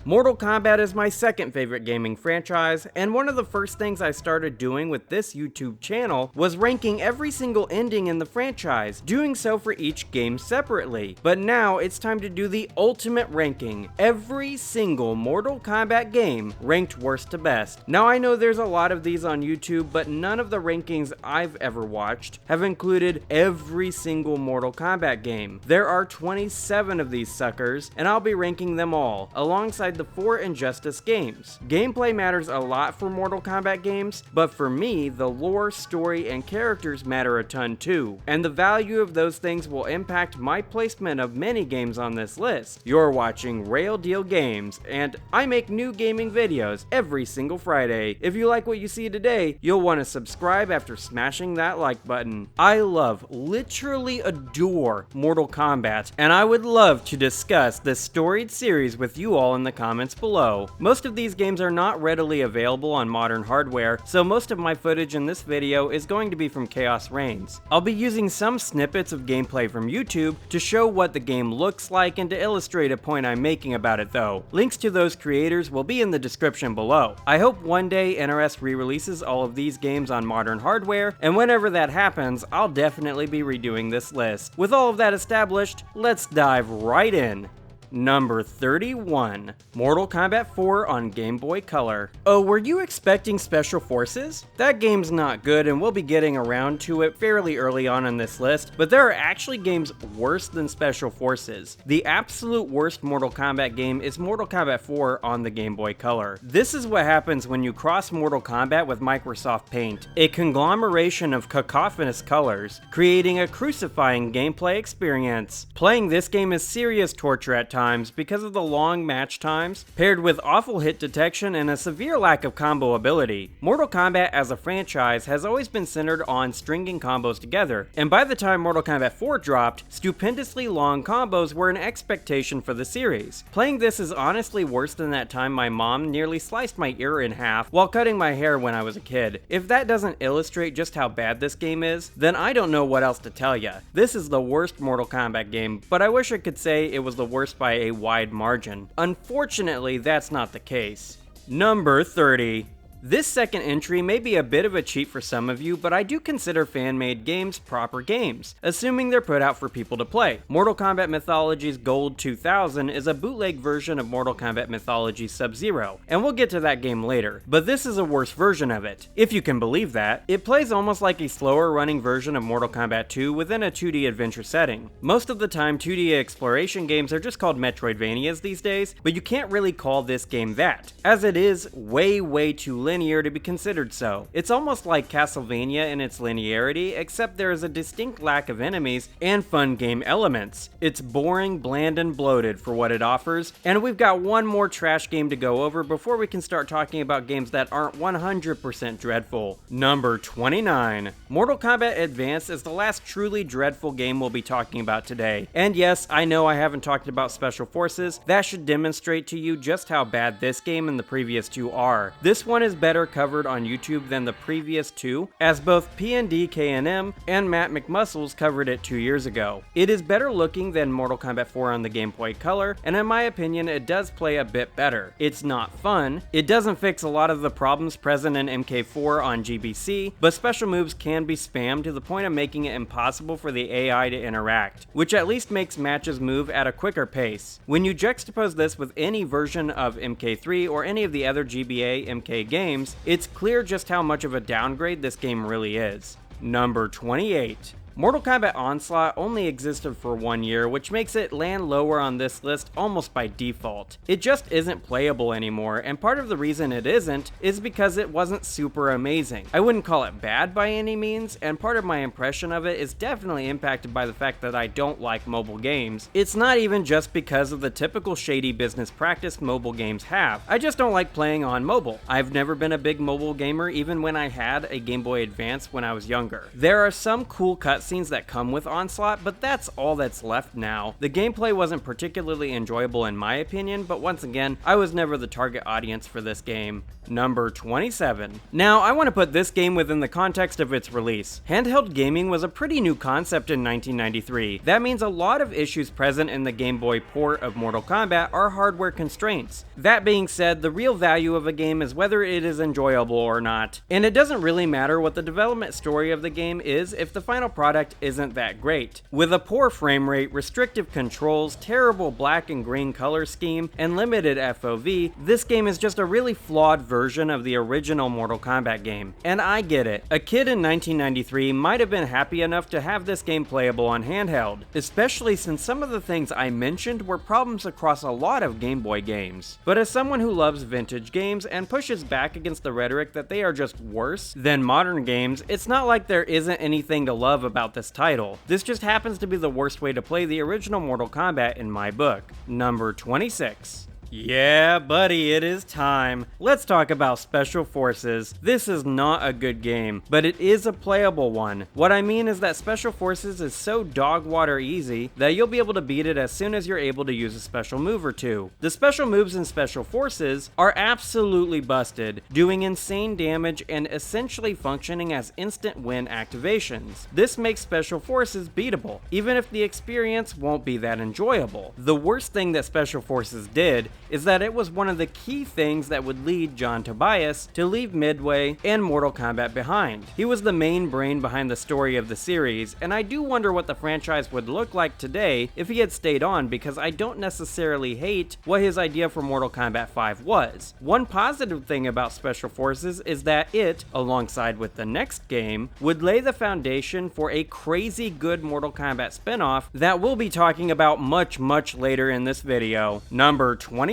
Mortal Kombat is my second favorite gaming franchise, and one of the first things I started doing with this YouTube channel was ranking every single ending in the franchise, doing so for each game separately. But now it's time to do the ultimate ranking, every single Mortal Kombat game ranked worst to best. Now I know there's a lot of these on YouTube, but none of the rankings I've ever watched have included every single Mortal Kombat game. There are 27 of these suckers, and I'll be ranking them all, alongside the 4 Injustice games. Gameplay matters a lot for Mortal Kombat games, but for me, the lore, story, and characters matter a ton too, and the value of those things will impact my placement of many games on this list. You're watching Rayl Deal Games, and I make new gaming videos every single Friday. If you like what you see today, you'll want to subscribe after smashing that like button. I literally adore Mortal Kombat, and I would love to discuss this storied series with you all in the comments below. Most of these games are not readily available on modern hardware, so most of my footage in this video is going to be from Chaos Reigns. I'll be using some snippets of gameplay from YouTube to show what the game looks like and to illustrate a point I'm making about it though. Links to those creators will be in the description below. I hope one day NRS re-releases all of these games on modern hardware, and whenever that happens, I'll definitely be redoing this list. With all of that established, let's dive right in. Number 31, Mortal Kombat 4 on Game Boy Color. Oh, were you expecting Special Forces? That game's not good, and we'll be getting around to it fairly early on in this list, but there are actually games worse than Special Forces. The absolute worst Mortal Kombat game is Mortal Kombat 4 on the Game Boy Color. This is what happens when you cross Mortal Kombat with Microsoft Paint, a conglomeration of cacophonous colors, creating a crucifying gameplay experience. Playing this game is serious torture at times because of the long match times, paired with awful hit detection and a severe lack of combo ability. Mortal Kombat as a franchise has always been centered on stringing combos together, and by the time Mortal Kombat 4 dropped, stupendously long combos were an expectation for the series. Playing this is honestly worse than that time my mom nearly sliced my ear in half while cutting my hair when I was a kid. If that doesn't illustrate just how bad this game is, then I don't know what else to tell ya. This is the worst Mortal Kombat game, but I wish I could say it was the worst by a wide margin. Unfortunately, that's not the case. Number 30. This second entry may be a bit of a cheat for some of you, but I do consider fan-made games proper games, assuming they're put out for people to play. Mortal Kombat Mythologies Gold 2000 is a bootleg version of Mortal Kombat Mythologies Sub-Zero, and we'll get to that game later, but this is a worse version of it, if you can believe that. It plays almost like a slower running version of Mortal Kombat 2 within a 2D adventure setting. Most of the time, 2D exploration games are just called Metroidvanias these days, but you can't really call this game that, as it is way too linear to be considered so. It's almost like Castlevania in its linearity, except there is a distinct lack of enemies and fun game elements. It's boring, bland, and bloated for what it offers, and we've got one more trash game to go over before we can start talking about games that aren't 100% dreadful. Number 29. Mortal Kombat Advance is the last truly dreadful game we'll be talking about today. And yes, I know I haven't talked about Special Forces. That should demonstrate to you just how bad this game and the previous two are. This one is better covered on YouTube than the previous two, as both PNDKNM and Matt McMuscles covered it 2 years ago. It is better looking than Mortal Kombat 4 on the Game Boy Color, and in my opinion it does play a bit better. It's not fun, it doesn't fix a lot of the problems present in MK4 on GBC, but special moves can be spammed to the point of making it impossible for the AI to interact, which at least makes matches move at a quicker pace. When you juxtapose this with any version of MK3 or any of the other GBA MK games, it's clear just how much of a downgrade this game really is. Number 28. Mortal Kombat Onslaught only existed for 1 year, which makes it land lower on this list almost by default. It just isn't playable anymore, and part of the reason it isn't is because it wasn't super amazing. I wouldn't call it bad by any means, and part of my impression of it is definitely impacted by the fact that I don't like mobile games. It's not even just because of the typical shady business practice mobile games have. I just don't like playing on mobile. I've never been a big mobile gamer even when I had a Game Boy Advance when I was younger. There are some cool cutscenes cutscenes that come with Onslaught, but that's all that's left now. The gameplay wasn't particularly enjoyable in my opinion, but once again, I was never the target audience for this game. Number 27. Now, I want to put this game within the context of its release. Handheld gaming was a pretty new concept in 1993. That means a lot of issues present in the Game Boy port of Mortal Kombat are hardware constraints. That being said, the real value of a game is whether it is enjoyable or not. And it doesn't really matter what the development story of the game is if the final product isn't that great. With a poor frame rate, restrictive controls, terrible black and green color scheme, and limited FOV, this game is just a really flawed version of the original Mortal Kombat game. And I get it. A kid in 1993 might have been happy enough to have this game playable on handheld, especially since some of the things I mentioned were problems across a lot of Game Boy games. But as someone who loves vintage games and pushes back against the rhetoric that they are just worse than modern games, it's not like there isn't anything to love about this title. This just happens to be the worst way to play the original Mortal Kombat in my book. Number 26. Yeah, buddy, it is time. Let's talk about Special Forces. This is not a good game, but it is a playable one. What I mean is that Special Forces is so dog water easy that you'll be able to beat it as soon as you're able to use a special move or two. The special moves in Special Forces are absolutely busted, doing insane damage and essentially functioning as instant win activations. This makes Special Forces beatable, even if the experience won't be that enjoyable. The worst thing that Special Forces did is that it was one of the key things that would lead John Tobias to leave Midway and Mortal Kombat behind. He was the main brain behind the story of the series, and I do wonder what the franchise would look like today if he had stayed on, because I don't necessarily hate what his idea for Mortal Kombat 5 was. One positive thing about Special Forces is that it, alongside with the next game, would lay the foundation for a crazy good Mortal Kombat spinoff that we'll be talking about much later in this video. Number 25.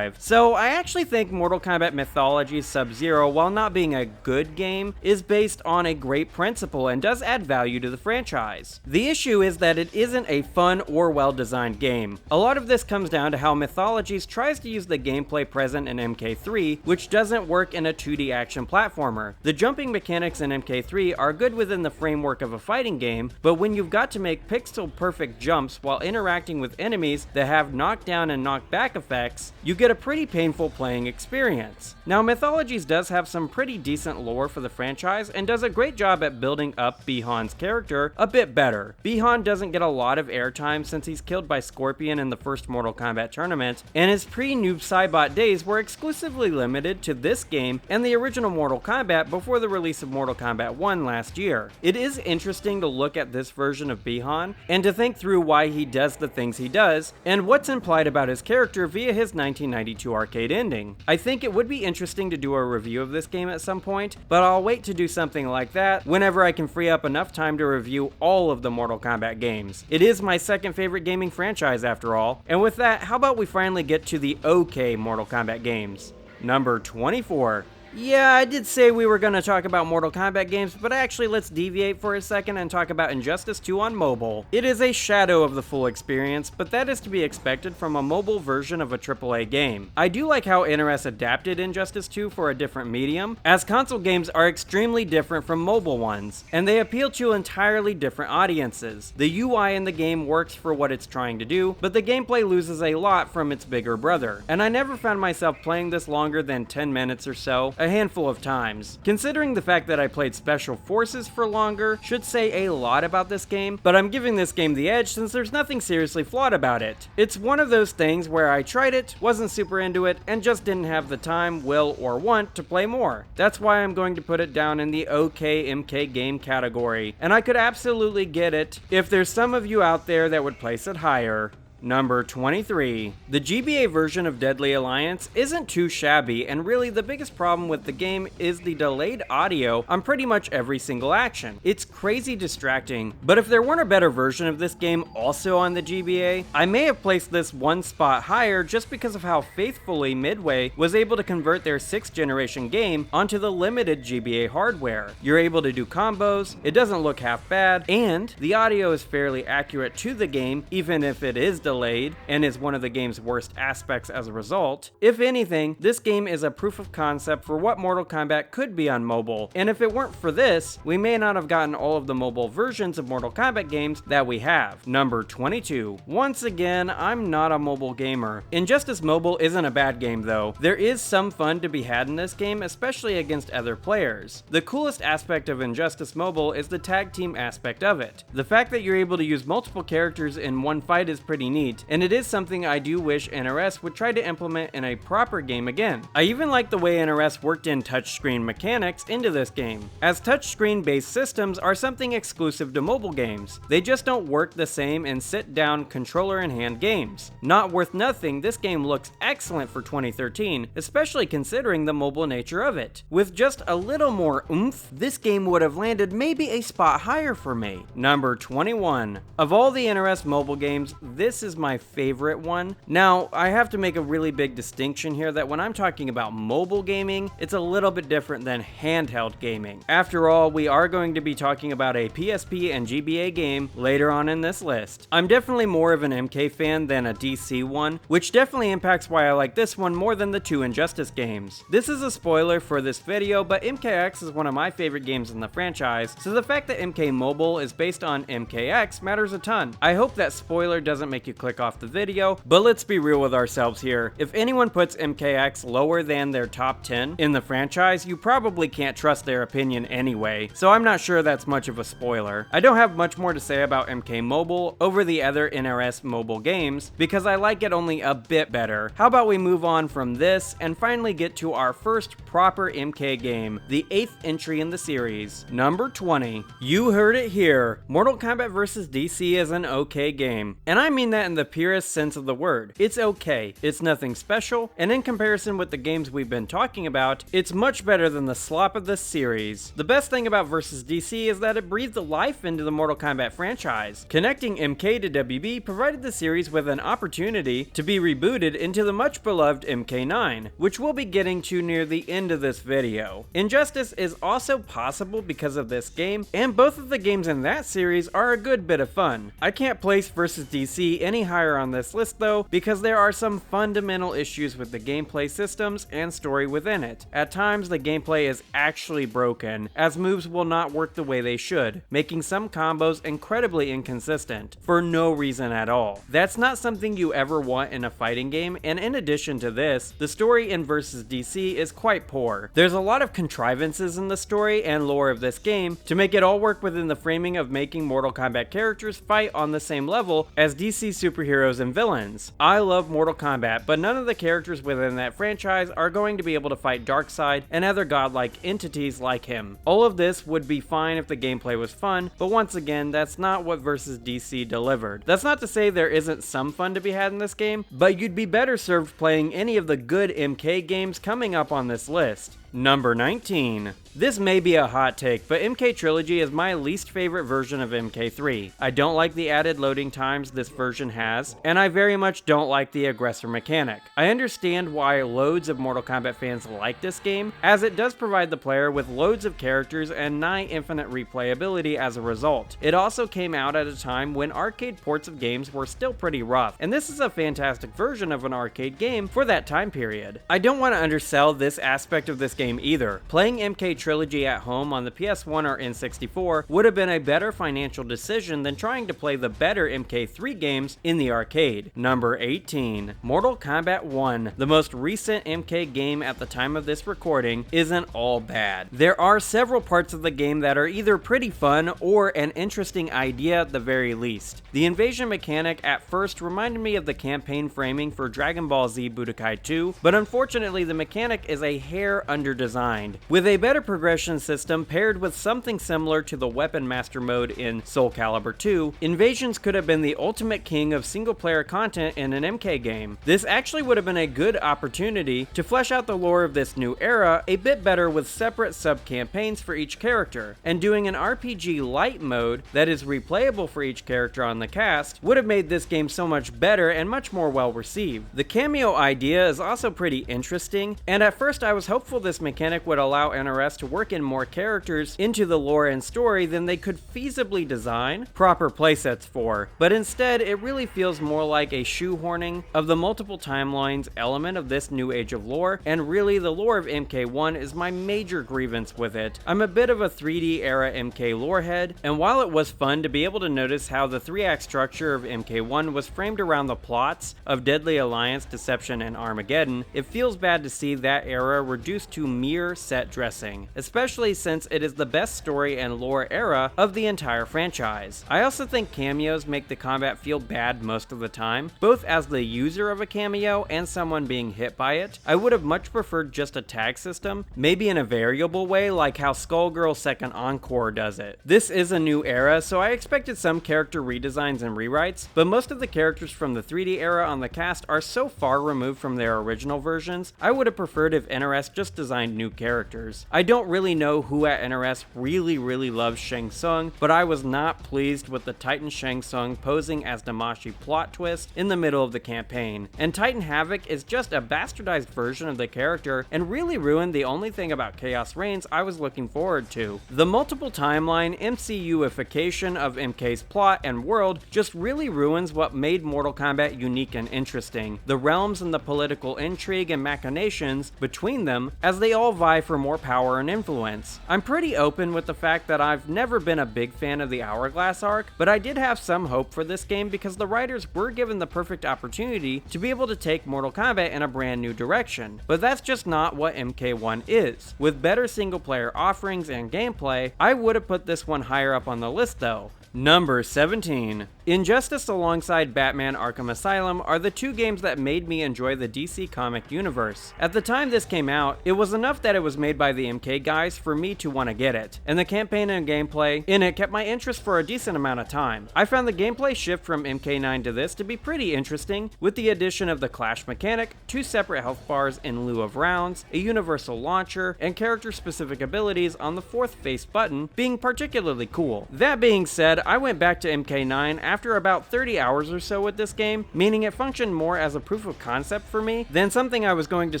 So I actually think Mortal Kombat Mythologies Sub-Zero, while not being a good game, is based on a great principle and does add value to the franchise. The issue is that it isn't a fun or well-designed game. A lot of this comes down to how Mythologies tries to use the gameplay present in MK3, which doesn't work in a 2D action platformer. The jumping mechanics in MK3 are good within the framework of a fighting game, but when you've got to make pixel-perfect jumps while interacting with enemies that have knockdown and knockback effects, you get a pretty painful playing experience. Now, Mythologies does have some pretty decent lore for the franchise and does a great job at building up Bi-Han's character a bit better. Bi-Han doesn't get a lot of airtime since he's killed by Scorpion in the first Mortal Kombat tournament, and his pre-Noob Saibot days were exclusively limited to this game and the original Mortal Kombat before the release of Mortal Kombat 1 last year. It is interesting to look at this version of Bi-Han and to think through why he does the things he does and what's implied about his character via his 1992 arcade ending. I think it would be interesting to do a review of this game at some point, but I'll wait to do something like that whenever I can free up enough time to review all of the Mortal Kombat games. It is my second favorite gaming franchise after all, and with that, how about we finally get to the okay Mortal Kombat games? Number 24. Yeah, I did say we were going to talk about Mortal Kombat games, but actually let's deviate for a second and talk about Injustice 2 on mobile. It is a shadow of the full experience, but that is to be expected from a mobile version of a AAA game. I do like how NRS adapted Injustice 2 for a different medium, as console games are extremely different from mobile ones, and they appeal to entirely different audiences. The UI in the game works for what it's trying to do, but the gameplay loses a lot from its bigger brother, and I never found myself playing this longer than 10 minutes or so, a handful of times. Considering the fact that I played Special Forces for longer should say a lot about this game, but I'm giving this game the edge since there's nothing seriously flawed about it. It's one of those things where I tried it, wasn't super into it, and just didn't have the time, will, or want to play more. That's why I'm going to put it down in the okay MK game category, and I could absolutely get it if there's some of you out there that would place it higher. Number 23. The GBA version of Deadly Alliance isn't too shabby, and really the biggest problem with the game is the delayed audio on pretty much every single action. It's crazy distracting, but if there weren't a better version of this game also on the GBA, I may have placed this one spot higher just because of how faithfully Midway was able to convert their 6th generation game onto the limited GBA hardware. You're able to do combos, it doesn't look half bad, and the audio is fairly accurate to the game even if it is delayed and is one of the game's worst aspects as a result. If anything, this game is a proof of concept for what Mortal Kombat could be on mobile, and if it weren't for this, we may not have gotten all of the mobile versions of Mortal Kombat games that we have. Number 22. Once again, I'm not a mobile gamer. Injustice Mobile isn't a bad game though. There is some fun to be had in this game, especially against other players. The coolest aspect of Injustice Mobile is the tag team aspect of it. The fact that you're able to use multiple characters in one fight is pretty neat, and it is something I do wish NRS would try to implement in a proper game again. I even like the way NRS worked in touchscreen mechanics into this game, as touchscreen based systems are something exclusive to mobile games. They just don't work the same in sit-down controller in hand games. Not worth nothing, this game looks excellent for 2013, especially considering the mobile nature of it. With just a little more oomph, this game would have landed maybe a spot higher for me. Number 21. Of all the NRS mobile games, this is my favorite one. Now, I have to make a really big distinction here that when I'm talking about mobile gaming, it's a little bit different than handheld gaming. After all, we are going to be talking about a PSP and GBA game later on in this list. I'm definitely more of an MK fan than a DC one, which definitely impacts why I like this one more than the two Injustice games. This is a spoiler for this video, but MKX is one of my favorite games in the franchise, so the fact that MK Mobile is based on MKX matters a ton. I hope that spoiler doesn't make you click off the video, but let's be real with ourselves here. If anyone puts MKX lower than their top 10 in the franchise, you probably can't trust their opinion anyway, so I'm not sure that's much of a spoiler. I don't have much more to say about MK Mobile over the other NRS mobile games, because I like it only a bit better. How about we move on from this and finally get to our first proper MK game, the 8th entry in the series. Number 20. You heard it here. Mortal Kombat vs. DC is an okay game, and I mean that in the purest sense of the word. It's okay, it's nothing special, and in comparison with the games we've been talking about, it's much better than the slop of this series. The best thing about vs. DC is that it breathed life into the Mortal Kombat franchise. Connecting MK to WB provided the series with an opportunity to be rebooted into the much beloved MK9, which we'll be getting to near the end of this video. Injustice is also possible because of this game, and both of the games in that series are a good bit of fun. I can't place vs. DC any higher on this list though, because there are some fundamental issues with the gameplay systems and story within it. At times the gameplay is actually broken, as moves will not work the way they should, making some combos incredibly inconsistent, for no reason at all. That's not something you ever want in a fighting game, and in addition to this, the story in vs. DC is quite poor. There's a lot of contrivances in the story and lore of this game to make it all work within the framing of making Mortal Kombat characters fight on the same level as DC superheroes and villains. I love Mortal Kombat, but none of the characters within that franchise are going to be able to fight Darkseid and other godlike entities like him. All of this would be fine if the gameplay was fun, but once again, that's not what vs. DC delivered. That's not to say there isn't some fun to be had in this game, but you'd be better served playing any of the good MK games coming up on this list. Number 19. This may be a hot take, but MK Trilogy is my least favorite version of MK3. I don't like the added loading times this version has, and I very much don't like the aggressor mechanic. I understand why loads of Mortal Kombat fans like this game, as it does provide the player with loads of characters and nigh infinite replayability as a result. It also came out at a time when arcade ports of games were still pretty rough, and this is a fantastic version of an arcade game for that time period. I don't want to undersell this aspect of this game either. Playing MK Trilogy at home on the PS1 or N64 would have been a better financial decision than trying to play the better MK3 games in the arcade. Number 18. Mortal Kombat 1, the most recent MK game at the time of this recording, isn't all bad. There are several parts of the game that are either pretty fun or an interesting idea at the very least. The invasion mechanic at first reminded me of the campaign framing for Dragon Ball Z Budokai 2, but unfortunately the mechanic is a hair underdesigned. With a better progression system paired with something similar to the Weapon Master mode in Soul Calibur 2, Invasions could have been the ultimate king of single-player content in an MK game. This actually would have been a good opportunity to flesh out the lore of this new era a bit better with separate sub-campaigns for each character, and doing an RPG light mode that is replayable for each character on the cast would have made this game so much better and much more well received. The cameo idea is also pretty interesting, and at first I was hopeful this this mechanic would allow NRS to work in more characters into the lore and story than they could feasibly design proper playsets for, but instead it really feels more like a shoehorning of the multiple timelines element of this new age of lore, and really the lore of MK1 is my major grievance with it. I'm a bit of a 3D era MK lore head, and while it was fun to be able to notice how the 3-act structure of MK1 was framed around the plots of Deadly Alliance, Deception, and Armageddon, it feels bad to see that era reduced to mere set dressing, especially since it is the best story and lore era of the entire franchise. I also think cameos make the combat feel bad most of the time, both as the user of a cameo and someone being hit by it. I would have much preferred just a tag system, maybe in a variable way like how Skullgirl's Second Encore does it. This is a new era, so I expected some character redesigns and rewrites, but most of the characters from the 3D era on the cast are so far removed from their original versions, I would have preferred if NRS just designed new characters. I don't really know who at NRS really loves Shang Tsung, but I was not pleased with the Titan Shang Tsung posing as Damashi plot twist in the middle of the campaign, and Titan Havoc is just a bastardized version of the character and really ruined the only thing about Chaos Reigns I was looking forward to. The multiple timeline MCU-ification of MK's plot and world just really ruins what made Mortal Kombat unique and interesting, the realms and the political intrigue and machinations between them as they all vie for more power and influence. I'm pretty open with the fact that I've never been a big fan of the Hourglass arc, but I did have some hope for this game because the writers were given the perfect opportunity to be able to take Mortal Kombat in a brand new direction. But that's just not what MK1 is. With better single player offerings and gameplay, I would have put this one higher up on the list though. Number 17. Injustice alongside Batman Arkham Asylum are the two games that made me enjoy the DC comic universe. At the time this came out, it was enough that it was made by the MK guys for me to want to get it, and the campaign and gameplay in it kept my interest for a decent amount of time. I found the gameplay shift from MK9 to this to be pretty interesting, with the addition of the clash mechanic, 2 separate health bars in lieu of rounds, a universal launcher, and character-specific abilities on the 4th face button being particularly cool. That being said, I went back to MK9 after about 30 hours or so with this game, meaning it functioned more as a proof of concept for me than something I was going to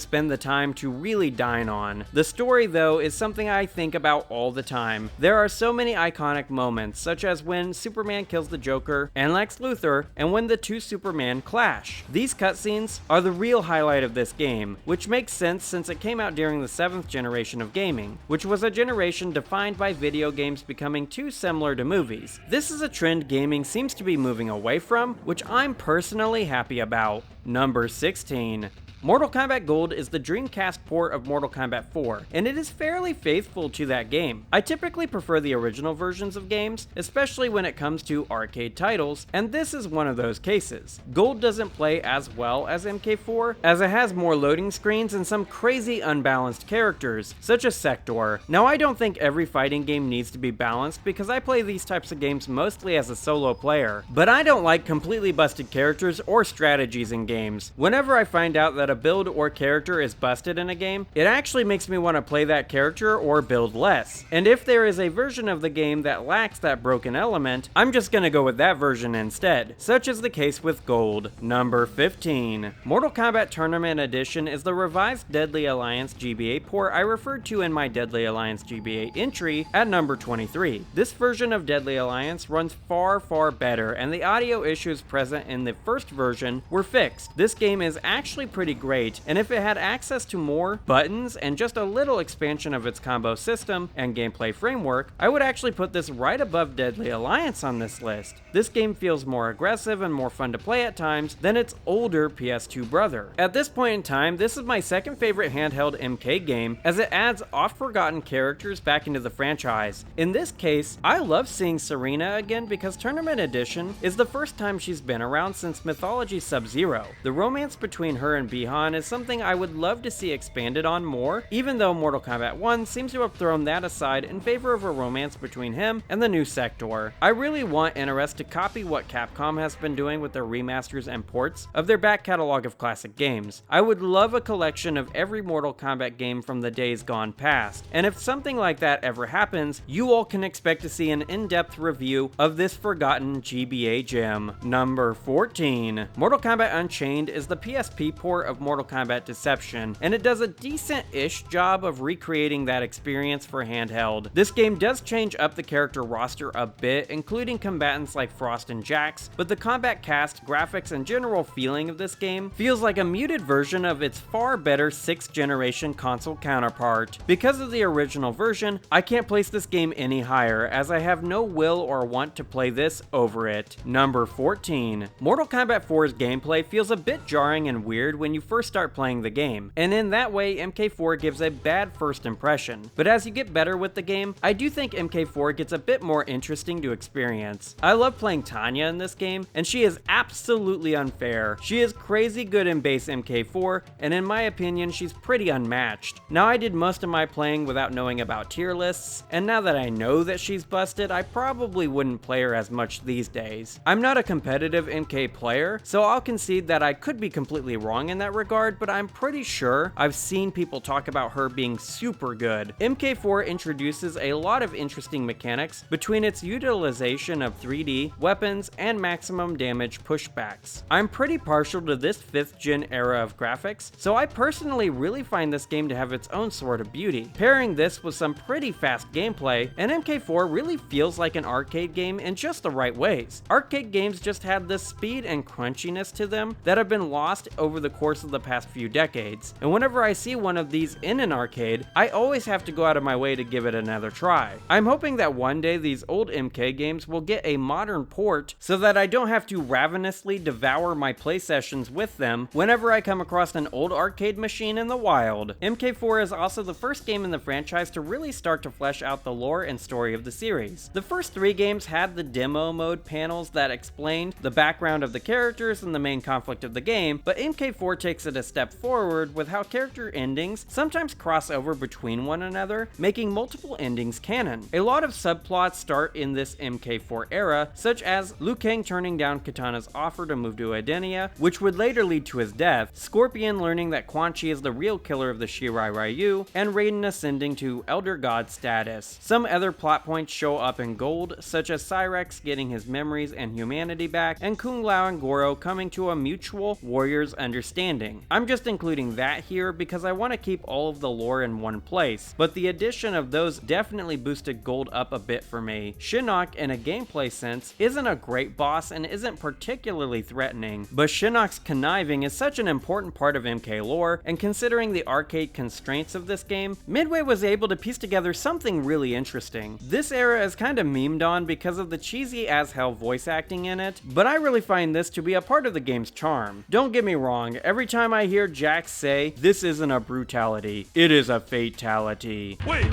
spend the time to really dine on. The story, though, is something I think about all the time. There are so many iconic moments, such as when Superman kills the Joker and Lex Luthor, and when the two Superman clash. These cutscenes are the real highlight of this game, which makes sense since it came out during the 7th generation of gaming, which was a generation defined by video games becoming too similar to movies. This is a trend gaming seems to be moving away from, which I'm personally happy about. Number 16. Mortal Kombat Gold is the Dreamcast port of Mortal Kombat 4, and it is fairly faithful to that game. I typically prefer the original versions of games, especially when it comes to arcade titles, and this is one of those cases. Gold doesn't play as well as MK4, as it has more loading screens and some crazy unbalanced characters, such as Sector. Now, I don't think every fighting game needs to be balanced because I play these types of games mostly as a solo player, but I don't like completely busted characters or strategies in games. Whenever I find out that a build or character is busted in a game, it actually makes me want to play that character or build less. And if there is a version of the game that lacks that broken element, I'm just gonna go with that version instead, such is the case with Gold. Number 15. Mortal Kombat Tournament Edition is the revised Deadly Alliance GBA port I referred to in my Deadly Alliance GBA entry at number 23. This version of Deadly Alliance runs far better, and the audio issues present in the first version were fixed. This game is actually pretty great, and if it had access to more buttons and just a little expansion of its combo system and gameplay framework, I would actually put this right above Deadly Alliance on this list. This game feels more aggressive and more fun to play at times than its older PS2 brother. At this point in time, this is my second favorite handheld MK game, as it adds oft-forgotten characters back into the franchise. In this case, I love seeing Serena again because Tournament Edition is the first time she's been around since Mythology Sub-Zero. The romance between her and Bihan is something I would love to see expanded on more, even though Mortal Kombat 1 seems to have thrown that aside in favor of a romance between him and the new Sector. I really want NRS to copy what Capcom has been doing with their remasters and ports of their back catalog of classic games. I would love a collection of every Mortal Kombat game from the days gone past, and if something like that ever happens, you all can expect to see an in-depth review of this forgotten GBA gem. Number 14. Mortal Kombat Unchained is the PSP port of of Mortal Kombat Deception, and it does a decent-ish job of recreating that experience for handheld. This game does change up the character roster a bit, including combatants like Frost and Jax, but the combat cast, graphics, and general feeling of this game feels like a muted version of its far better 6th generation console counterpart. Because of the original version, I can't place this game any higher, as I have no will or want to play this over it. Number 14. Mortal Kombat 4's gameplay feels a bit jarring and weird when you first start playing the game, and in that way MK4 gives a bad first impression. But as you get better with the game, I do think MK4 gets a bit more interesting to experience. I love playing Tanya in this game, and she is absolutely unfair. She is crazy good in base MK4, and in my opinion, she's pretty unmatched. Now, I did most of my playing without knowing about tier lists, and now that I know that she's busted, I probably wouldn't play her as much these days. I'm not a competitive MK player, so I'll concede that I could be completely wrong in that regard, but I'm pretty sure I've seen people talk about her being super good. MK4 introduces a lot of interesting mechanics between its utilization of 3D, weapons, and maximum damage pushbacks. I'm pretty partial to this 5th gen era of graphics, so I personally really find this game to have its own sort of beauty. Pairing this with some pretty fast gameplay, and MK4 really feels like an arcade game in just the right ways. Arcade games just had this speed and crunchiness to them that have been lost over the course of the past few decades, and whenever I see one of these in an arcade, I always have to go out of my way to give it another try. I'm hoping that one day these old MK games will get a modern port so that I don't have to ravenously devour my play sessions with them whenever I come across an old arcade machine in the wild. MK4 is also the first game in the franchise to really start to flesh out the lore and story of the series. The first 3 games had the demo mode panels that explained the background of the characters and the main conflict of the game, but MK4 takes it a step forward with how character endings sometimes cross over between one another, making multiple endings canon. A lot of subplots start in this MK4 era, such as Liu Kang turning down Kitana's offer to move to Edenia, which would later lead to his death, Scorpion learning that Quan Chi is the real killer of the Shirai Ryu, and Raiden ascending to Elder God status. Some other plot points show up in Gold, such as Cyrex getting his memories and humanity back, and Kung Lao and Goro coming to a mutual warrior's understanding. I'm just including that here because I want to keep all of the lore in one place, but the addition of those definitely boosted Gold up a bit for me. Shinnok, in a gameplay sense, isn't a great boss and isn't particularly threatening, but Shinnok's conniving is such an important part of MK lore, and considering the arcade constraints of this game, Midway was able to piece together something really interesting. This era is kind of memed on because of the cheesy as hell voice acting in it, but I really find this to be a part of the game's charm. Don't get me wrong, every time I hear Jax say, "This isn't a brutality, it is a fatality." Wait,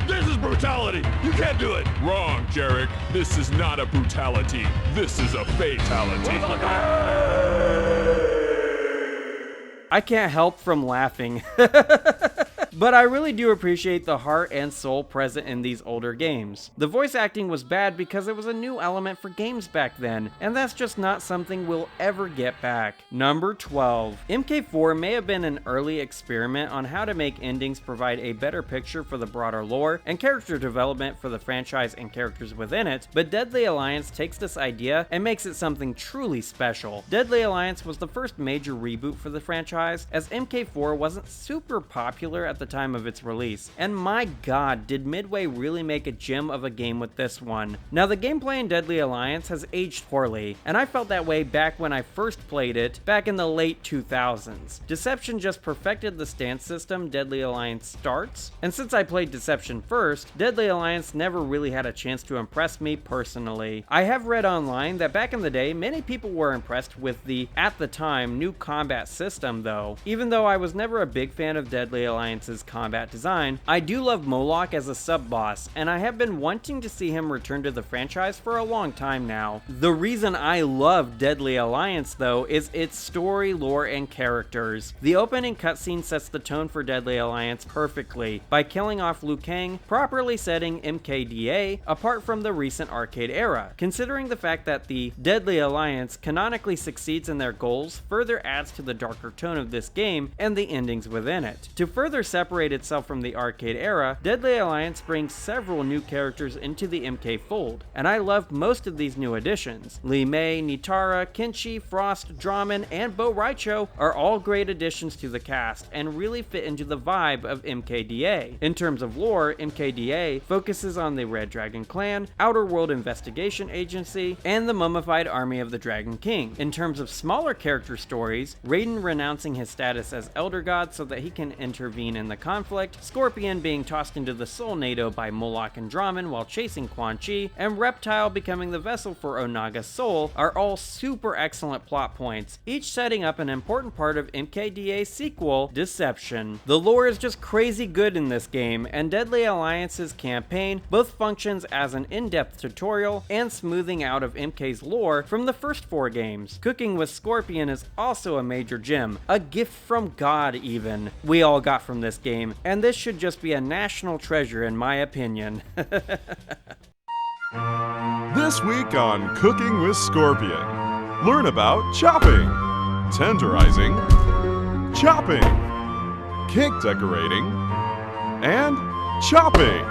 this is brutality! You can't do it! Wrong, Jarek. This is not a brutality. This is a fatality. I can't help from laughing. But I really do appreciate the heart and soul present in these older games. The voice acting was bad because it was a new element for games back then, and that's just not something we'll ever get back. Number 12. MK4 may have been an early experiment on how to make endings provide a better picture for the broader lore and character development for the franchise and characters within it, but Deadly Alliance takes this idea and makes it something truly special. Deadly Alliance was the first major reboot for the franchise, as MK4 wasn't super popular at the time of its release, and my god, did Midway really make a gem of a game with this one. Now, the gameplay in Deadly Alliance has aged poorly, and I felt that way back when I first played it back in the late 2000s. Deception just perfected the stance system Deadly Alliance starts, and since I played Deception first, Deadly Alliance never really had a chance to impress me personally. I have read online that back in the day, many people were impressed with the, at the time, new combat system though. Even though I was never a big fan of Deadly Alliance's combat design, I do love Moloch as a sub-boss, and I have been wanting to see him return to the franchise for a long time now. The reason I love Deadly Alliance though is its story, lore, and characters. The opening cutscene sets the tone for Deadly Alliance perfectly by killing off Liu Kang, properly setting MKDA apart from the recent arcade era. Considering the fact that the Deadly Alliance canonically succeeds in their goals further adds to the darker tone of this game and the endings within it. To further separate separate itself from the arcade era, Deadly Alliance brings several new characters into the MK fold, and I loved most of these new additions. Lee Mei, Nitara, Kenshi, Frost, Draman, and Bo Raicho are all great additions to the cast and really fit into the vibe of MKDA. In terms of lore, MKDA focuses on the Red Dragon Clan, Outer World Investigation Agency, and the mummified army of the Dragon King. In terms of smaller character stories, Raiden renouncing his status as Elder God so that he can intervene in the conflict, Scorpion being tossed into the Soul Nado by Moloch and Draman while chasing Quan Chi, and Reptile becoming the vessel for Onaga's soul are all super excellent plot points, each setting up an important part of MKDA's sequel, Deception. The lore is just crazy good in this game, and Deadly Alliance's campaign both functions as an in-depth tutorial and smoothing out of MK's lore from the first 4 games. Cooking with Scorpion is also a major gem, a gift from God even, we all got from this game, and this should just be a national treasure in my opinion. This week on Cooking with Scorpion, learn about chopping, tenderizing, chopping, cake decorating, and chopping.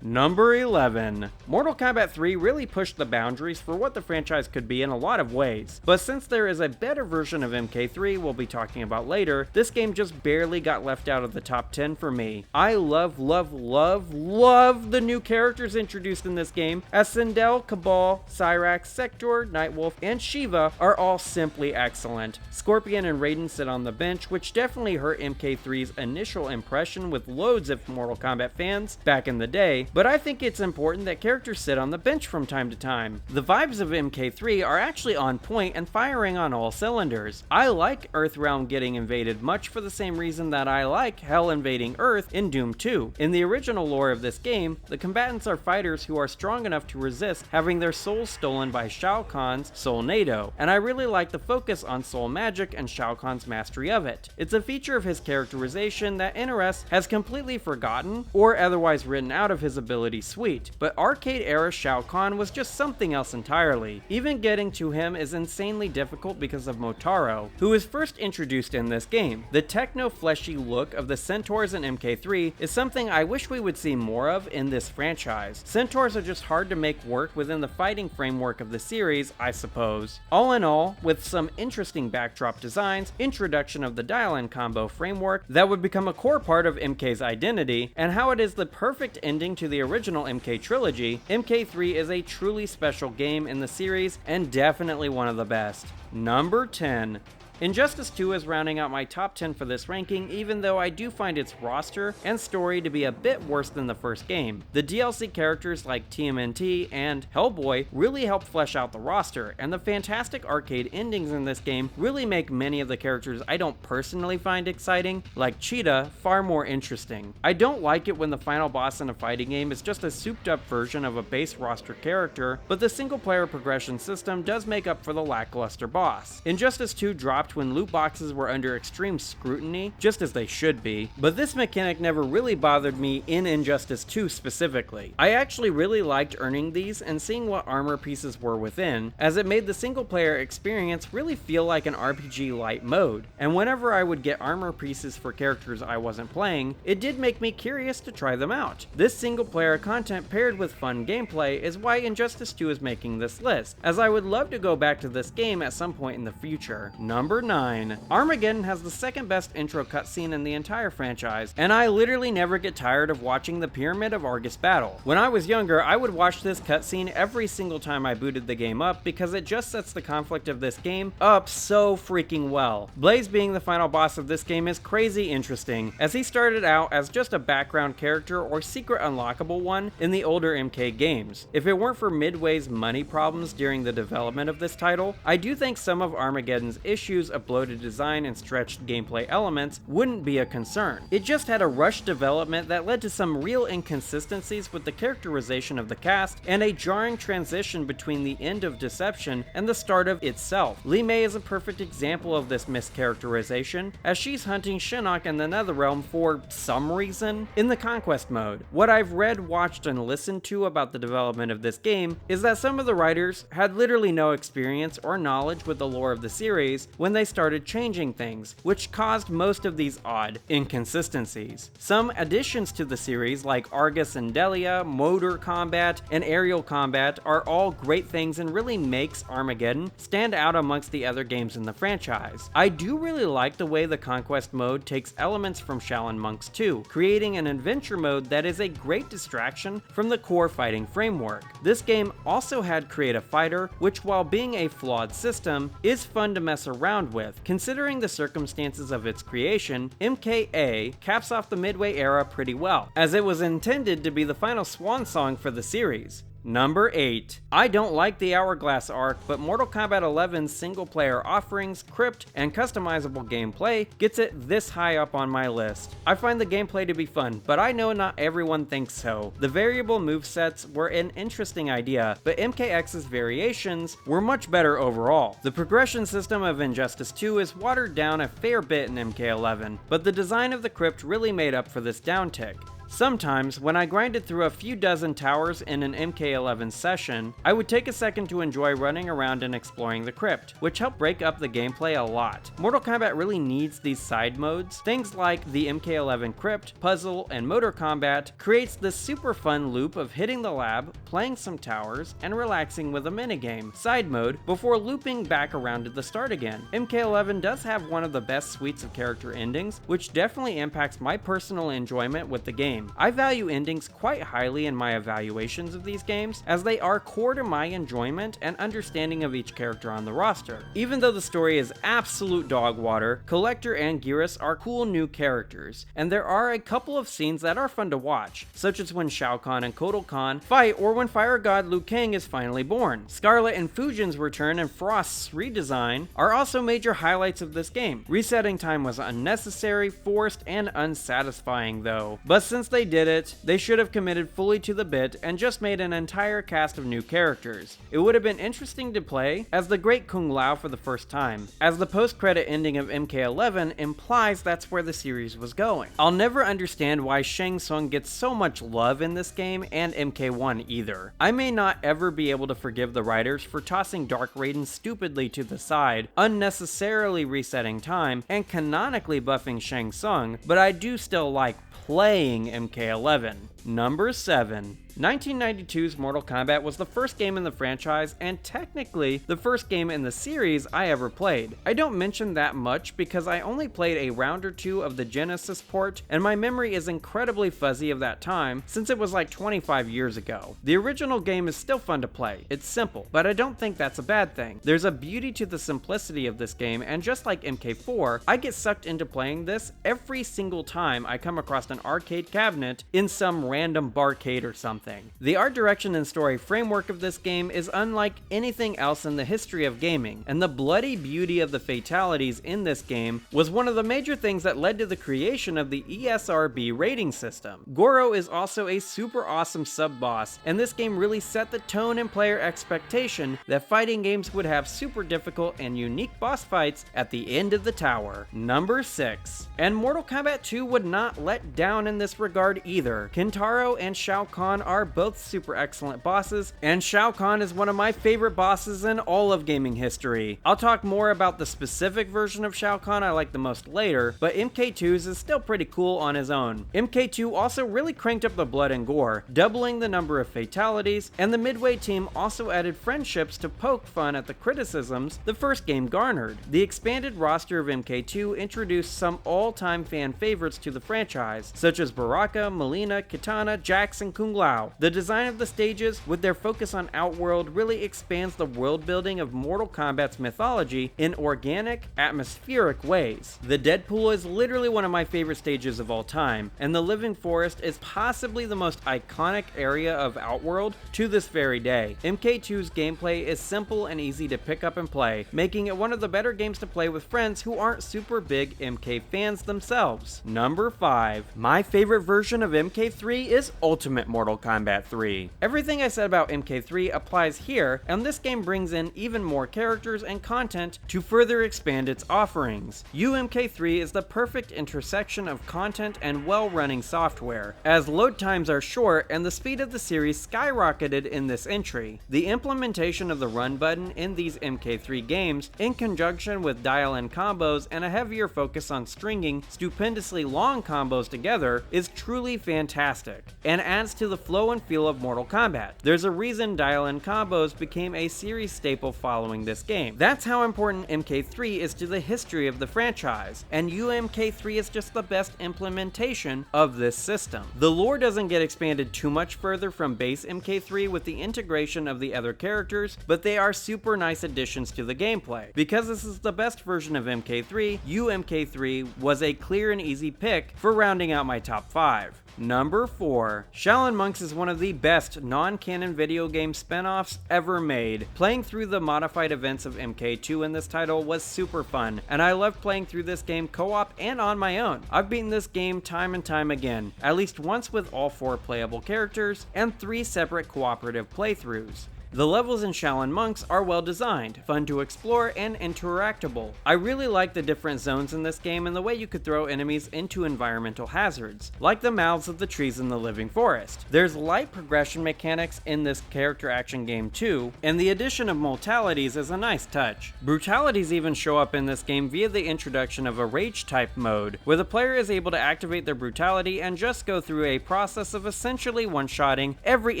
Number 11. Mortal Kombat 3 really pushed the boundaries for what the franchise could be in a lot of ways, but since there is a better version of MK3 we'll be talking about later, this game just barely got left out of the top 10 for me. I love the new characters introduced in this game, as Sindel, Cabal, Cyrax, Sector, Nightwolf, and Shiva are all simply excellent. Scorpion and Raiden sit on the bench, which definitely hurt MK3's initial impression with loads of Mortal Kombat fans back in the day, but I think it's important that characters sit on the bench from time to time. The vibes of MK3 are actually on point and firing on all cylinders. I like Earthrealm getting invaded much for the same reason that I like Hell invading Earth in Doom 2. In the original lore of this game, the combatants are fighters who are strong enough to resist having their souls stolen by Shao Kahn's Soul Nado, and I really like the focus on soul magic and Shao Kahn's mastery of it. It's a feature of his characterization that NRS has completely forgotten or otherwise written out of his ability suite, but arcade-era Shao Kahn was just something else entirely. Even getting to him is insanely difficult because of Motaro, who was first introduced in this game. The techno-fleshy look of the centaurs in MK3 is something I wish we would see more of in this franchise. Centaurs are just hard to make work within the fighting framework of the series, I suppose. All in all, with some interesting backdrop designs, introduction of the dial-in combo framework that would become a core part of MK's identity, and how it is the perfect ending to the original MK trilogy, MK3 is a truly special game in the series and definitely one of the best. Number 10. Injustice 2 is rounding out my top 10 for this ranking, even though I do find its roster and story to be a bit worse than the first game. The DLC characters like TMNT and Hellboy really help flesh out the roster, and the fantastic arcade endings in this game really make many of the characters I don't personally find exciting, like Cheetah, far more interesting. I don't like it when the final boss in a fighting game is just a souped up version of a base roster character, but the single player progression system does make up for the lackluster boss. Injustice 2 dropped when loot boxes were under extreme scrutiny, just as they should be, but this mechanic never really bothered me in Injustice 2 specifically. I actually really liked earning these and seeing what armor pieces were within, as it made the single player experience really feel like an RPG light mode, and whenever I would get armor pieces for characters I wasn't playing, it did make me curious to try them out. This single player content paired with fun gameplay is why Injustice 2 is making this list, as I would love to go back to this game at some point in the future. Number 9. Armageddon has the second best intro cutscene in the entire franchise, and I literally never get tired of watching the Pyramid of Argus battle. When I was younger, I would watch this cutscene every single time I booted the game up because it just sets the conflict of this game up so freaking well. Blaze being the final boss of this game is crazy interesting, as he started out as just a background character or secret unlockable one in the older MK games. If it weren't for Midway's money problems during the development of this title, I do think some of Armageddon's issues of bloated design and stretched gameplay elements wouldn't be a concern. It just had a rushed development that led to some real inconsistencies with the characterization of the cast and a jarring transition between the end of Deception and the start of itself. Lee Mei is a perfect example of this mischaracterization, as she's hunting Shinnok in the Netherrealm for some reason in the Conquest mode. What I've read, watched, and listened to about the development of this game is that some of the writers had literally no experience or knowledge with the lore of the series when they started changing things, which caused most of these odd inconsistencies. Some additions to the series like Argus and Delia, motor combat, and aerial combat are all great things and really makes Armageddon stand out amongst the other games in the franchise. I do really like the way the Conquest mode takes elements from Shaolin Monks 2, creating an adventure mode that is a great distraction from the core fighting framework. This game also had Create a Fighter, which while being a flawed system, is fun to mess around with. Considering the circumstances of its creation, MKA caps off the Midway era pretty well, as it was intended to be the final swan song for the series. Number 8. I don't like the Hourglass arc, but Mortal Kombat 11's single-player offerings, crypt, and customizable gameplay gets it this high up on my list. I find the gameplay to be fun, but I know not everyone thinks so. The variable movesets were an interesting idea, but MKX's variations were much better overall. The progression system of Injustice 2 is watered down a fair bit in MK11, but the design of the crypt really made up for this downtick. Sometimes, when I grinded through a few dozen towers in an MK11 session, I would take a second to enjoy running around and exploring the crypt, which helped break up the gameplay a lot. Mortal Kombat really needs these side modes. Things like the MK11 crypt, puzzle, and motor combat creates this super fun loop of hitting the lab, playing some towers, and relaxing with a minigame, side mode, before looping back around to the start again. MK11 does have one of the best suites of character endings, which definitely impacts my personal enjoyment with the game. I value endings quite highly in my evaluations of these games, as they are core to my enjoyment and understanding of each character on the roster. Even though the story is absolute dog water, Collector and Geras are cool new characters, and there are a couple of scenes that are fun to watch, such as when Shao Kahn and Kotal Kahn fight or when Fire God Liu Kang is finally born. Scarlet and Fujin's return and Frost's redesign are also major highlights of this game. Resetting time was unnecessary, forced, and unsatisfying though, but since they did it, they should have committed fully to the bit and just made an entire cast of new characters. It would have been interesting to play as the Great Kung Lao for the first time, as the post-credit ending of MK11 implies that's where the series was going. I'll never understand why Shang Tsung gets so much love in this game and MK1 either. I may not ever be able to forgive the writers for tossing Dark Raiden stupidly to the side, unnecessarily resetting time, and canonically buffing Shang Tsung, but I do still like playing MK11. Number 7. 1992's Mortal Kombat was the first game in the franchise and technically the first game in the series I ever played. I don't mention that much because I only played a round or two of the Genesis port and my memory is incredibly fuzzy of that time since it was like 25 years ago. The original game is still fun to play. It's simple, but I don't think that's a bad thing. There's a beauty to the simplicity of this game, and just like MK4, I get sucked into playing this every single time I come across an arcade cabinet in some random barcade or something. The art direction and story framework of this game is unlike anything else in the history of gaming, and the bloody beauty of the fatalities in this game was one of the major things that led to the creation of the ESRB rating system. Goro is also a super awesome sub-boss, and this game really set the tone and player expectation that fighting games would have super difficult and unique boss fights at the end of the tower. Number 6. And Mortal Kombat 2 would not let down in this regard either. Kintaro and Shao Kahn are both super excellent bosses, and Shao Kahn is one of my favorite bosses in all of gaming history. I'll talk more about the specific version of Shao Kahn I like the most later, but MK2's is still pretty cool on his own. MK2 also really cranked up the blood and gore, doubling the number of fatalities, and the Midway team also added friendships to poke fun at the criticisms the first game garnered. The expanded roster of MK2 introduced some all-time fan favorites to the franchise, such as Baraka, Melina, Kitana, Jax, and Kung Lao. The design of the stages, with their focus on Outworld, really expands the world building of Mortal Kombat's mythology in organic, atmospheric ways. The Deadpool is literally one of my favorite stages of all time, and the Living Forest is possibly the most iconic area of Outworld to this very day. MK2's gameplay is simple and easy to pick up and play, making it one of the better games to play with friends who aren't super big MK fans themselves. Number 5. My favorite version of MK3 is Ultimate Mortal Kombat. Kombat 3. Everything I said about MK3 applies here, and this game brings in even more characters and content to further expand its offerings. UMK3 is the perfect intersection of content and well-running software, as load times are short and the speed of the series skyrocketed in this entry. The implementation of the run button in these MK3 games, in conjunction with dial-in combos and a heavier focus on stringing stupendously long combos together, is truly fantastic, and adds to the flow and feel of Mortal Kombat. There's a reason dial-in combos became a series staple following this game. That's how important MK3 is to the history of the franchise, and UMK3 is just the best implementation of this system. The lore doesn't get expanded too much further from base MK3 with the integration of the other characters, but they are super nice additions to the gameplay. Because this is the best version of MK3, UMK3 was a clear and easy pick for rounding out my top 5. Number 4. Shaolin Monks is one of the best non-canon video game spin-offs ever made. Playing through the modified events of MK2 in this title was super fun, and I loved playing through this game co-op and on my own. I've beaten this game time and time again, at least once with all 4 playable characters, and 3 separate cooperative playthroughs. The levels in Shaolin Monks are well designed, fun to explore, and interactable. I really like the different zones in this game and the way you could throw enemies into environmental hazards, like the mouths of the trees in the living forest. There's light progression mechanics in this character action game too, and the addition of mortalities is a nice touch. Brutalities even show up in this game via the introduction of a rage type mode, where the player is able to activate their brutality and just go through a process of essentially one-shotting every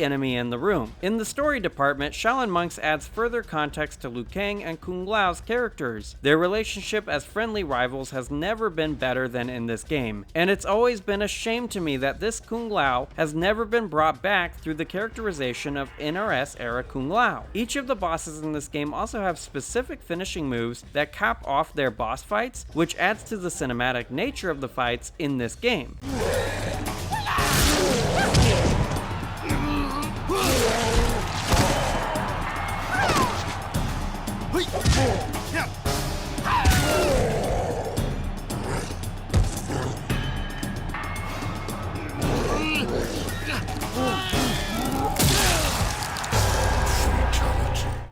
enemy in the room. In the story department, Shaolin Monks adds further context to Liu Kang and Kung Lao's characters. Their relationship as friendly rivals has never been better than in this game, and it's always been a shame to me that this Kung Lao has never been brought back through the characterization of NRS era Kung Lao. Each of the bosses in this game also have specific finishing moves that cap off their boss fights, which adds to the cinematic nature of the fights in this game.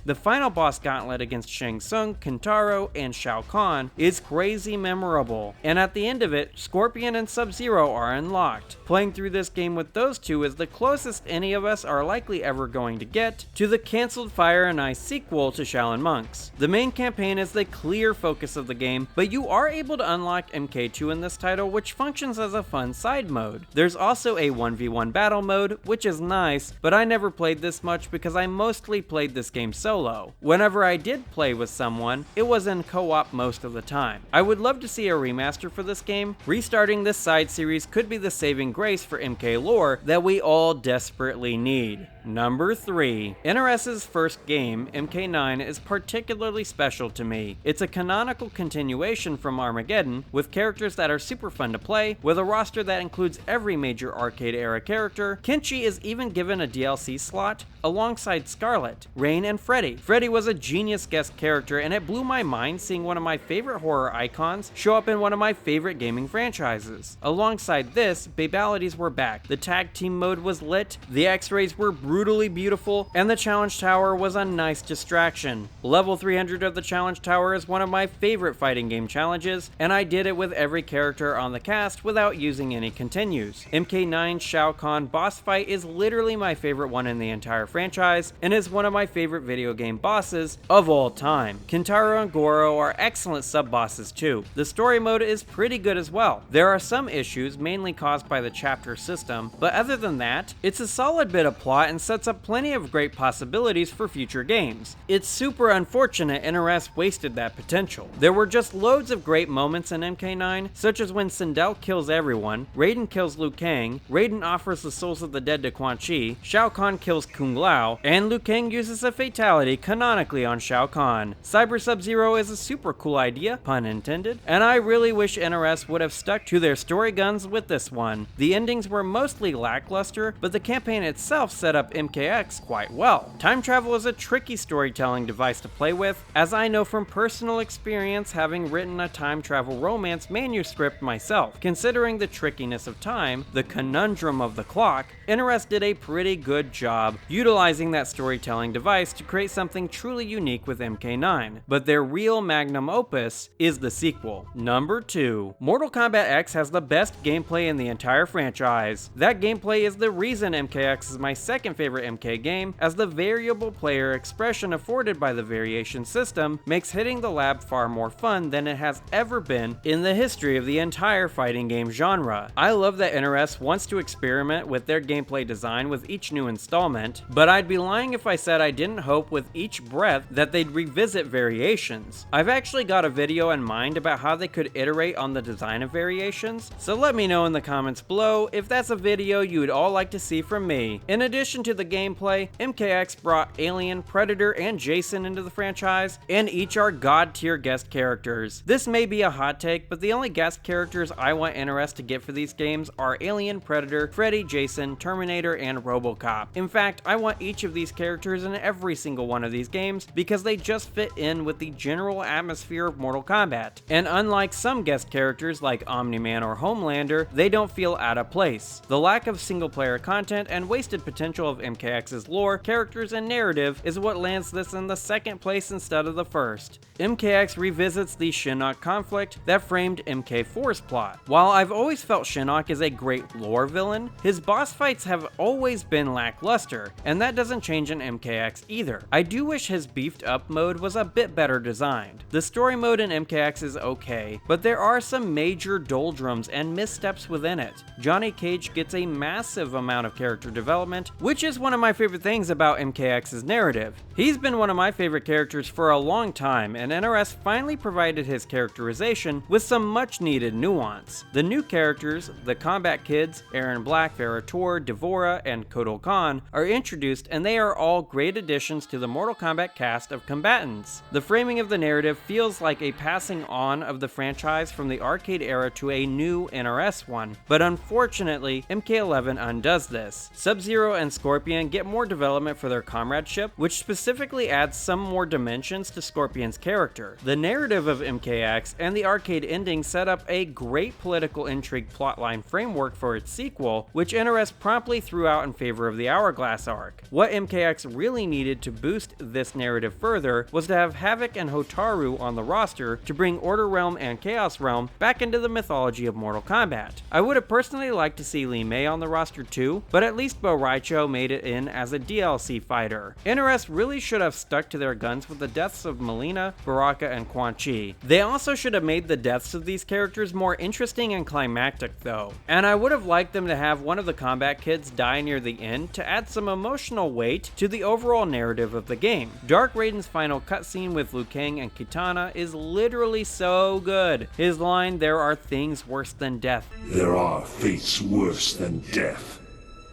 The final boss gauntlet against Shang Tsung, Kintaro, and Shao Kahn is crazy memorable, and at the end of it, Scorpion and Sub-Zero are unlocked. Playing through this game with those two is the closest any of us are likely ever going to get to the cancelled Fire and Ice sequel to Shaolin Monks. The main campaign is the clear focus of the game, but you are able to unlock MK2 in this title, which functions as a fun side mode. There's also a 1v1 battle mode, which is nice, but I never played this much because I mostly played this game solo. Whenever I did play with someone, it was in co-op most of the time. I would love to see a remaster for this game. Restarting this side series could be the saving grace for MK lore that we all desperately need. Number 3. NRS's first game, MK9, is particularly special to me. It's a canonical continuation from Armageddon, with characters that are super fun to play, with a roster that includes every major arcade-era character. Kenshi is even given a DLC slot, alongside Scarlet, Rain, and Freddy. Freddy was a genius guest character, and it blew my mind seeing one of my favorite horror icons show up in one of my favorite gaming franchises. Alongside this, Babalities were back, the tag team mode was lit, the X-rays were brutally beautiful, and the challenge tower was a nice distraction. Level 300 of the challenge tower is one of my favorite fighting game challenges, and I did it with every character on the cast without using any continues. MK9 Shao Kahn boss fight is literally my favorite one in the entire franchise, and is one of my favorite video game bosses of all time. Kintaro and Goro are excellent sub-bosses too. The story mode is pretty good as well. There are some issues, mainly caused by the chapter system, but other than that, it's a solid bit of plot and sets up plenty of great possibilities for future games. It's super unfortunate NRS wasted that potential. There were just loads of great moments in MK9, such as when Sindel kills everyone, Raiden kills Liu Kang, Raiden offers the souls of the dead to Quan Chi, Shao Kahn kills Kung Lao, and Liu Kang uses a fatality canonically on Shao Kahn. Cyber Sub-Zero is a super cool idea, pun intended, and I really wish NRS would have stuck to their story guns with this one. The endings were mostly lackluster, but the campaign itself set up MKX quite well. Time travel is a tricky storytelling device to play with, as I know from personal experience having written a time travel romance manuscript myself. Considering the trickiness of time, the conundrum of the clock, NRS did a pretty good job utilizing that storytelling device to create something truly unique with MK9, but their real magnum opus is the sequel. Number 2. Mortal Kombat X has the best gameplay in the entire franchise. That gameplay is the reason MKX is my second favorite MK game, as the variable player expression afforded by the variation system makes hitting the lab far more fun than it has ever been in the history of the entire fighting game genre. I love that NRS wants to experiment with their gameplay design with each new installment, but I'd be lying if I said I didn't hope with each breath that they'd revisit variations. I've actually got a video in mind about how they could iterate on the design of variations, so let me know in the comments below if that's a video you would all like to see from me. In addition to the gameplay, MKX brought Alien, Predator, and Jason into the franchise, and each are god tier guest characters. This may be a hot take, but the only guest characters I want NRS to get for these games are Alien, Predator, Freddy, Jason, Terminator, and RoboCop. In fact, I want each of these characters in every single one of these games because they just fit in with the general atmosphere of Mortal Kombat. And unlike some guest characters like Omni-Man or Homelander, they don't feel out of place. The lack of single player content and wasted potential of MKX's lore, characters, and narrative is what lands this in the second place instead of the first. MKX revisits the Shinnok conflict that framed MK4's plot. While I've always felt Shinnok is a great lore villain, his boss fights have always been lackluster, and that doesn't change in MKX either. I do wish his beefed up mode was a bit better designed. The story mode in MKX is okay, but there are some major doldrums and missteps within it. Johnny Cage gets a massive amount of character development, which is one of my favorite things about MKX's narrative. He's been one of my favorite characters for a long time, and NRS finally provided his characterization with some much needed nuance. The new characters, the Combat Kids, Aaron Black, Veritor, Devora, and Kotal Khan, are introduced, and they are all great additions to the Mortal Kombat cast of combatants. The framing of the narrative feels like a passing on of the franchise from the arcade era to a new NRS one, but unfortunately, MK11 undoes this. Sub-Zero and Scorpion get more development for their comradeship, which specifically adds some more dimensions to Scorpion's character. The narrative of MKX and the arcade ending set up a great political intrigue plotline framework for its sequel, which NRS promptly threw out in favor of the Hourglass arc. What MKX really needed to boost this narrative further was to have Havik and Hotaru on the roster to bring Order Realm and Chaos Realm back into the mythology of Mortal Kombat. I would have personally liked to see Li Mei on the roster too, but at least Bo Raicho made it in as a DLC fighter. NRS really should have stuck to their guns with the deaths of Melina, Baraka, and Quan Chi. They also should have made the deaths of these characters more interesting and climactic though, and I would have liked them to have one of the Combat Kids die near the end to add some emotional weight to the overall narrative of the game. Dark Raiden's final cutscene with Liu Kang and Kitana is literally so good. His line, "There are things worse than death," There are fates worse than death,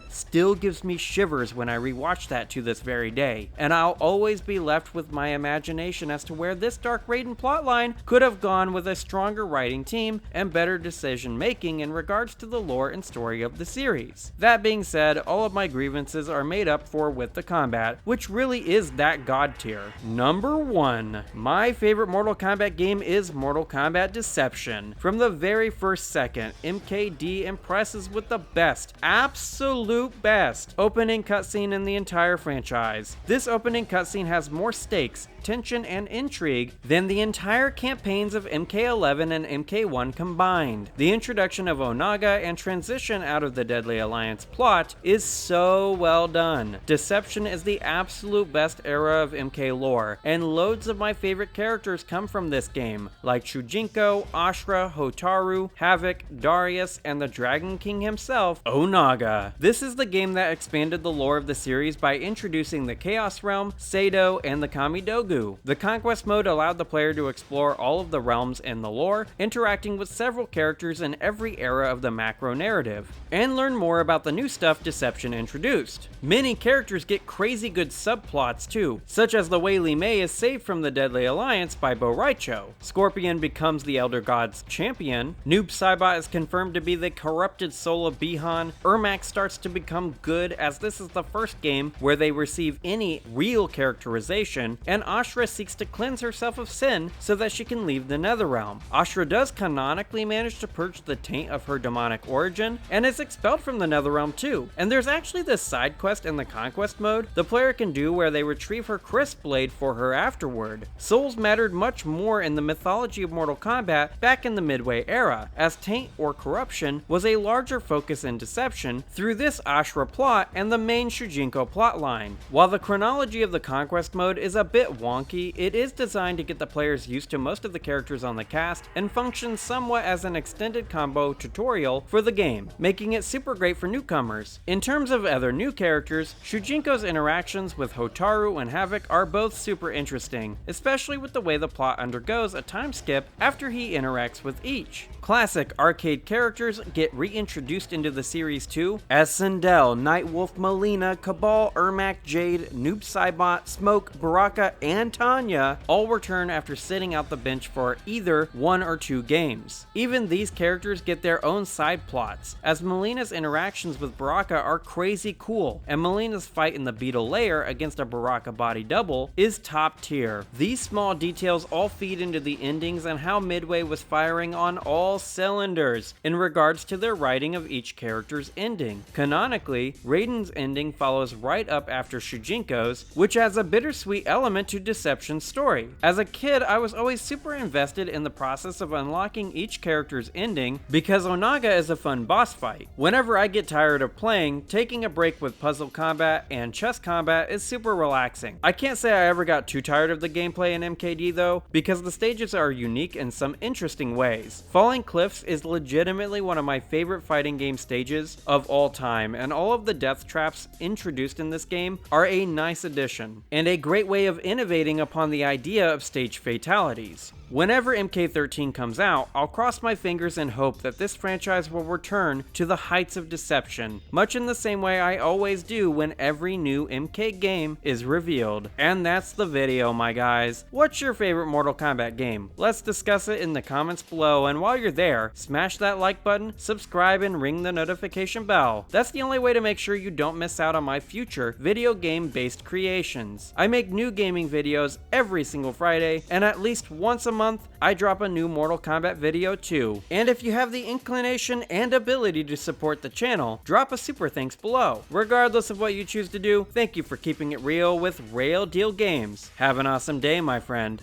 still gives me shivers when I rewatch that to this very day, and I'll always be left with my imagination as to where this Dark Raiden plotline could have gone with a stronger writing team and better decision making in regards to the lore and story of the series. That being said, all of my grievances are made up for with the combat, which really is that god tier. Number 1. My favorite Mortal Kombat game is Mortal Kombat Deception. From the very first second, MKD impresses with the best, absolute best opening cutscene in the entire franchise. This opening cutscene has more stakes, tension, and intrigue than the entire campaigns of MK11 and MK1 combined. The introduction of Onaga and transition out of the Deadly Alliance plot is so well done. Deception is the absolute best era of MK lore, and loads of my favorite characters come from this game, like Shujinko, Ashra, Hotaru, Havik, Darius, and the Dragon King himself, Onaga. This is the game that expanded the lore of the series by introducing the Chaos Realm, Sado, and the Kamidogu Grogu. The Conquest mode allowed the player to explore all of the realms in the lore, interacting with several characters in every era of the macro narrative, and learn more about the new stuff Deception introduced. Many characters get crazy good subplots too, such as the way Li Mei is saved from the Deadly Alliance by Bo Raicho, Scorpion becomes the Elder God's champion, Noob Saibot is confirmed to be the corrupted soul of Bihan, Ermac starts to become good as this is the first game where they receive any real characterization, and Ashra seeks to cleanse herself of sin so that she can leave the Netherrealm. Ashra does canonically manage to purge the taint of her demonic origin, and is expelled from the Netherrealm too. And there's actually this side quest in the Conquest mode the player can do where they retrieve her Crisp Blade for her afterward. Souls mattered much more in the mythology of Mortal Kombat back in the Midway era, as taint or corruption was a larger focus in Deception through this Ashra plot and the main Shujinko plotline. While the chronology of the Conquest mode is a bit wonky, it is designed to get the players used to most of the characters on the cast and functions somewhat as an extended combo tutorial for the game, making it super great for newcomers. In terms of other new characters, Shujinko's interactions with Hotaru and Havoc are both super interesting, especially with the way the plot undergoes a time skip after he interacts with each. Classic arcade characters get reintroduced into the series too, as Sindel, Nightwolf, Melina, Cabal, Ermac, Jade, Noob Saibot, Smoke, Baraka, and Tanya all return after sitting out the bench for either 1 or 2 games. Even these characters get their own side plots, as Melina's interactions with Baraka are crazy cool, and Melina's fight in the Beetle Lair against a Baraka body double is top tier. These small details all feed into the endings and how Midway was firing on all cylinders in regards to their writing of each character's ending. Canonically, Raiden's ending follows right up after Shujinko's, which adds a bittersweet element to Deception's story. As a kid, I was always super invested in the process of unlocking each character's ending because Onaga is a fun boss fight. Whenever I get tired of playing, taking a break with puzzle combat and chess combat is super relaxing. I can't say I ever got too tired of the gameplay in MKD though, because the stages are unique in some interesting ways. Falling Cliffs is legitimately one of my favorite fighting game stages of all time, and all of the death traps introduced in this game are a nice addition, and a great way of innovating upon the idea of stage fatalities. Whenever MK13 comes out, I'll cross my fingers and hope that this franchise will return to the heights of Deception, much in the same way I always do when every new MK game is revealed. And that's the video, my guys. What's your favorite Mortal Kombat game? Let's discuss it in the comments below, and while you're there, smash that like button, subscribe, and ring the notification bell. That's the only way to make sure you don't miss out on my future video game based creations. I make new gaming videos every single Friday, and at least once a month I drop a new Mortal Kombat video too. And if you have the inclination and ability to support the channel, drop a super thanks below. Regardless of what you choose to do, thank you for keeping it real with Rayl Deal Games. Have an awesome day, my friend.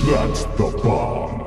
That's the bomb.